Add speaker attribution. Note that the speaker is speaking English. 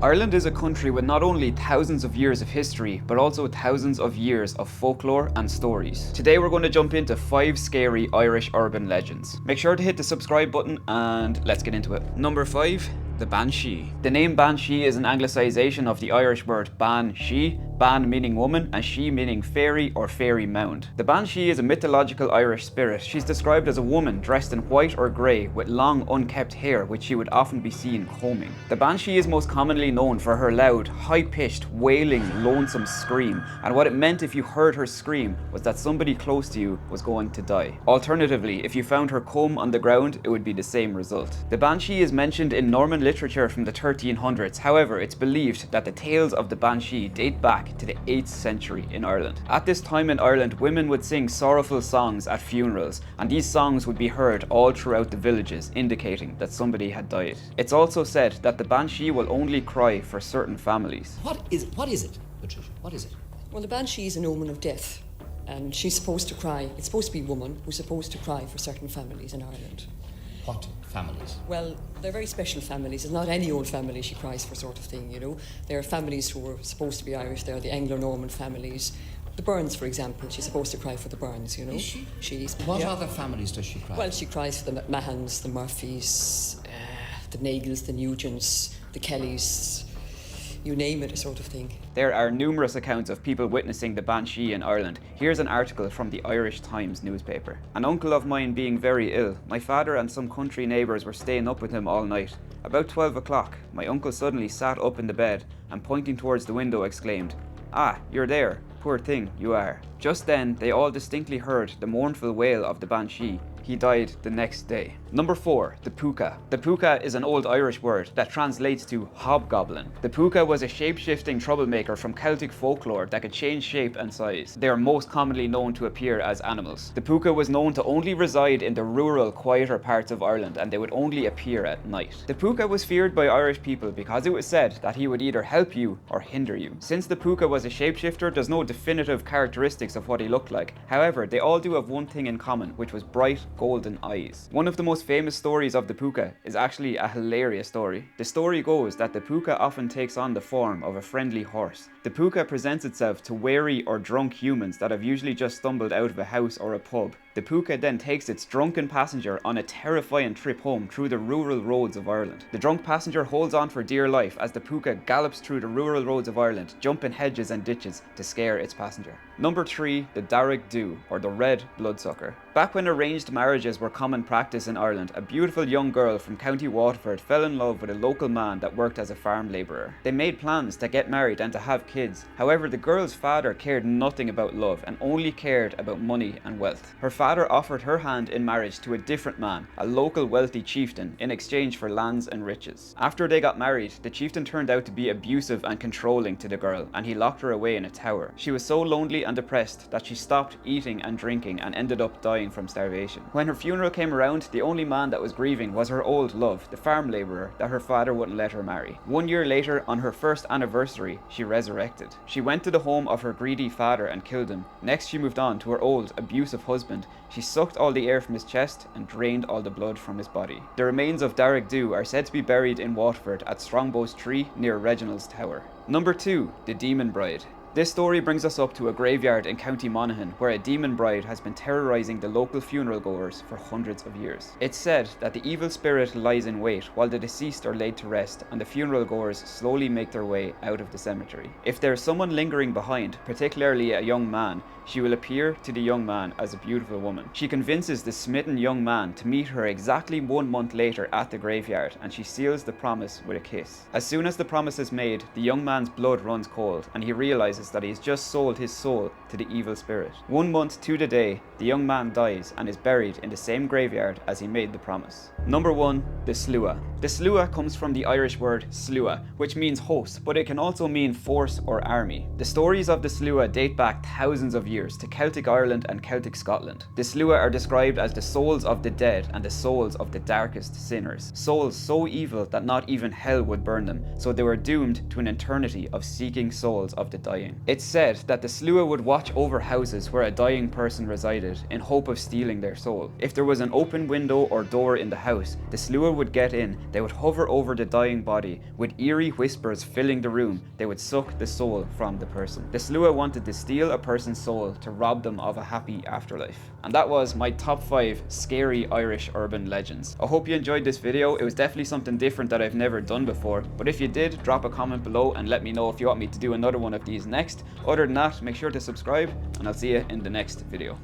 Speaker 1: Ireland is a country with not only thousands of years of history, but also thousands of years of folklore and stories. Today we're going to jump into 5 scary Irish urban legends. Make sure to hit the subscribe button and let's get into it. Number 5. The Banshee. The name Banshee is an anglicisation of the Irish word Banshee, ban meaning woman and she meaning fairy or fairy mound. The Banshee is a mythological Irish spirit. She's described as a woman dressed in white or grey with long unkept hair which she would often be seen combing. The Banshee is most commonly known for her loud, high-pitched, wailing, lonesome scream, and what it meant if you heard her scream was that somebody close to you was going to die. Alternatively, if you found her comb on the ground, it would be the same result. The Banshee is mentioned in Norman literature from the 1300s. However, it's believed that the tales of the Banshee date back to the 8th century in Ireland. At this time in Ireland, women would sing sorrowful songs at funerals, and these songs would be heard all throughout the villages, indicating that somebody had died. It's also said that the Banshee will only cry for certain families.
Speaker 2: What is it, Patricia? What is it?
Speaker 3: Well, the Banshee is an omen of death, and she's supposed to cry. It's supposed to be a woman who's supposed to cry for certain families in Ireland.
Speaker 2: What families?
Speaker 3: Well, they're very special families. It's not any old family she cries for, sort of thing, you know. There are families who are supposed to be Irish. They're the Anglo-Norman families. The Burns, for example, she's supposed to cry for the Burns, you know.
Speaker 2: Is she?
Speaker 3: She's.
Speaker 2: What other families does she cry?
Speaker 3: Well, she cries for the Mahans, the Murphys, the Nagels, the Nugents, the Kellys. You name it, a sort of thing.
Speaker 1: There are numerous accounts of people witnessing the Banshee in Ireland. Here's an article from the Irish Times newspaper. An uncle of mine being very ill, my father and some country neighbours were staying up with him all night. About 12 o'clock, my uncle suddenly sat up in the bed and pointing towards the window exclaimed, "Ah, you're there. Poor thing, you are." Just then, they all distinctly heard the mournful wail of the Banshee. He died the next day. Number 4. The Púca. The Púca is an old Irish word that translates to hobgoblin. The Púca was a shape-shifting troublemaker from Celtic folklore that could change shape and size. They are most commonly known to appear as animals. The Púca was known to only reside in the rural, quieter parts of Ireland, and they would only appear at night. The Púca was feared by Irish people because it was said that he would either help you or hinder you. Since the Púca was a shapeshifter, there's no definitive characteristics of what he looked like. However, they all do have one thing in common, which was bright, golden eyes. One of the most famous stories of the Púca is actually a hilarious story. The story goes that the Púca often takes on the form of a friendly horse. The Púca presents itself to weary or drunk humans that have usually just stumbled out of a house or a pub. The Púca then takes its drunken passenger on a terrifying trip home through the rural roads of Ireland. The drunk passenger holds on for dear life as the Púca gallops through the rural roads of Ireland, jumping hedges and ditches to scare its passenger. Number 3. The Darrick Dú, or the Red Bloodsucker. Back when arranged marriages were common practice in Ireland, a beautiful young girl from County Waterford fell in love with a local man that worked as a farm labourer. They made plans to get married and to have kids. However, the girl's father cared nothing about love and only cared about money and wealth. Her father offered her hand in marriage to a different man, a local wealthy chieftain, in exchange for lands and riches. After they got married, the chieftain turned out to be abusive and controlling to the girl, and he locked her away in a tower. She was so lonely and depressed that she stopped eating and drinking and ended up dying from starvation. When her funeral came around, the only man that was grieving was her old love, the farm labourer that her father wouldn't let her marry. 1 year later, on her first anniversary, she resurrected. She went to the home of her greedy father and killed him. Next, she moved on to her old, abusive husband. She sucked all the air from his chest and drained all the blood from his body. The remains of Darrick Dú are said to be buried in Waterford at Strongbow's Tree near Reginald's Tower. Number 2. The Demon Bride. This story brings us up to a graveyard in County Monaghan where a demon bride has been terrorising the local funeral goers for hundreds of years. It's said that the evil spirit lies in wait while the deceased are laid to rest and the funeral goers slowly make their way out of the cemetery. If there is someone lingering behind, particularly a young man, she will appear to the young man as a beautiful woman. She convinces the smitten young man to meet her exactly 1 month later at the graveyard, and she seals the promise with a kiss. As soon as the promise is made, the young man's blood runs cold and he realizes that he has just sold his soul to the evil spirit. 1 month to the day, the young man dies and is buried in the same graveyard as he made the promise. Number 1. The Slua. The Slua comes from the Irish word Slua, which means host, but it can also mean force or army. The stories of the Slua date back thousands of years to Celtic Ireland and Celtic Scotland. The Slua are described as the souls of the dead and the souls of the darkest sinners. Souls so evil that not even hell would burn them, so they were doomed to an eternity of seeking souls of the dying. terrifying. It's said that the Slua would watch over houses where a dying person resided in hope of stealing their soul. If there was an open window or door in the house, the Slua would get in, they would hover over the dying body, with eerie whispers filling the room, they would suck the soul from the person. The Slua wanted to steal a person's soul to rob them of a happy afterlife. And that was my top 5 scary Irish urban legends. I hope you enjoyed this video. It was definitely something different that I've never done before, but if you did, drop a comment below and let me know if you want me to do another one of these next. Other than that, make sure to subscribe, and I'll see you in the next video.